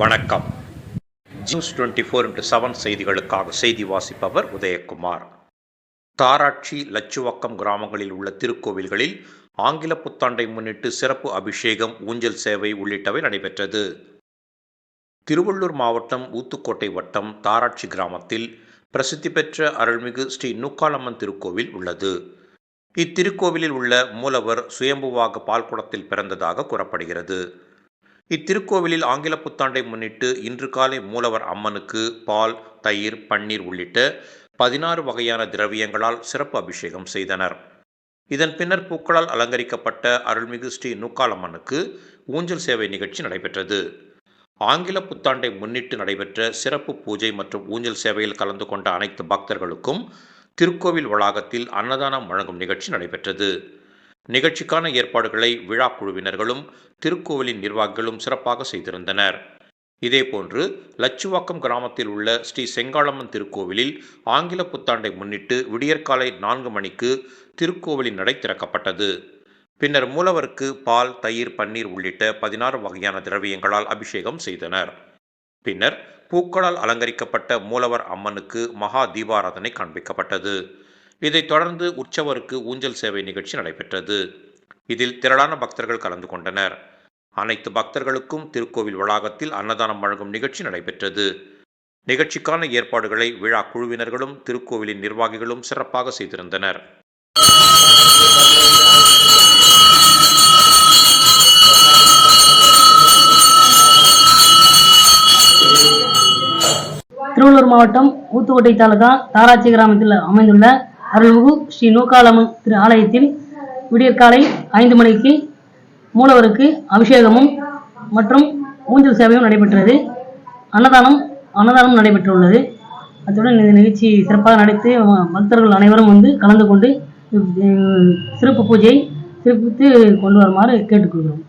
வணக்கம். News 24x7 செய்திகளுக்காக செய்தி வாசிப்பவர் உதயகுமார். தாராட்சி, லட்சுவக்கம் கிராமங்களில் உள்ள திருக்கோவில்களில் ஆங்கில புத்தாண்டை முன்னிட்டு சிறப்பு அபிஷேகம், ஊஞ்சல் சேவை உள்ளிட்டவை நடைபெற்றது. திருவள்ளூர் மாவட்டம் ஊத்துக்கோட்டை வட்டம் தாராட்சி கிராமத்தில் பிரசித்தி பெற்ற அருள்மிகு ஸ்ரீ நூக்காலம்மன் திருக்கோவில் உள்ளது. இத்திருக்கோவிலில் உள்ள மூலவர் சுயம்புவாக பால்குடத்தில் பிறந்ததாக கூறப்படுகிறது. இத்திருக்கோவிலில் ஆங்கில புத்தாண்டை முன்னிட்டு இன்று காலை மூலவர் அம்மனுக்கு பால், தயிர், பன்னீர் உள்ளிட்ட 16 வகையான திரவியங்களால் சிறப்பு அபிஷேகம் செய்தனர். இதன் பின்னர் பூக்களால் அலங்கரிக்கப்பட்ட அருள்மிகு ஸ்ரீ நூக்காலம்மனுக்கு ஊஞ்சல் சேவை நிகழ்ச்சி நடைபெற்றது. ஆங்கில புத்தாண்டை முன்னிட்டு நடைபெற்ற சிறப்பு பூஜை மற்றும் ஊஞ்சல் சேவையில் கலந்து கொண்ட அனைத்து பக்தர்களுக்கும் திருக்கோவில் வளாகத்தில் அன்னதானம் வழங்கும் நிகழ்ச்சி நடைபெற்றது. நிகழ்ச்சிக்கான ஏற்பாடுகளை விழா குழுவினர்களும் திருக்கோவிலின் நிர்வாகிகளும் சிறப்பாக செய்திருந்தனர். இதேபோன்று லட்சுவாக்கம் கிராமத்தில் உள்ள ஸ்ரீ செங்காளம்மன் திருக்கோவிலில் ஆங்கில புத்தாண்டை முன்னிட்டு விடியற்காலை 4 மணிக்கு திருக்கோவிலின் நடை திறக்கப்பட்டது. பின்னர் மூலவருக்கு பால், தயிர், பன்னீர் உள்ளிட்ட 16 வகையான திரவியங்களால் அபிஷேகம் செய்தனர். பின்னர் பூக்களால் அலங்கரிக்கப்பட்ட மூலவர் அம்மனுக்கு மகா தீபாராதனை காண்பிக்கப்பட்டது. இதைத் தொடர்ந்து உற்சவருக்கு ஊஞ்சல் சேவை நிகழ்ச்சி நடைபெற்றது. இதில் திரளான பக்தர்கள் கலந்து கொண்டனர். அனைத்து பக்தர்களுக்கும் திருக்கோவில் வளாகத்தில் அன்னதானம் வழங்கும் நிகழ்ச்சி நடைபெற்றது. நிகழ்ச்சிக்கான ஏற்பாடுகளை விழா குழுவினர்களும் திருக்கோவிலின் நிர்வாகிகளும் சிறப்பாக செய்திருந்தனர். திருவள்ளூர் மாவட்டம் ஊத்துக்கோட்டை தாலுகா தாராட்சி கிராமத்தில் அமைந்துள்ள அருள்மிகு ஸ்ரீ நூக்காலம்மன் திரு ஆலயத்தில் விடியற்காலை 5 மணிக்கு மூலவருக்கு அபிஷேகமும் மற்றும் ஊஞ்சல் சேவையும் நடைபெற்றது. அன்னதானம் நடைபெற்றுள்ளது. அத்துடன் இந்த நிகழ்ச்சி சிறப்பாக நடத்தி பக்தர்கள் அனைவரும் கலந்து கொண்டு சிறப்பு பூஜையை சிறப்பித்து கொண்டு வருமாறு கேட்டுக்கொள்கிறோம்.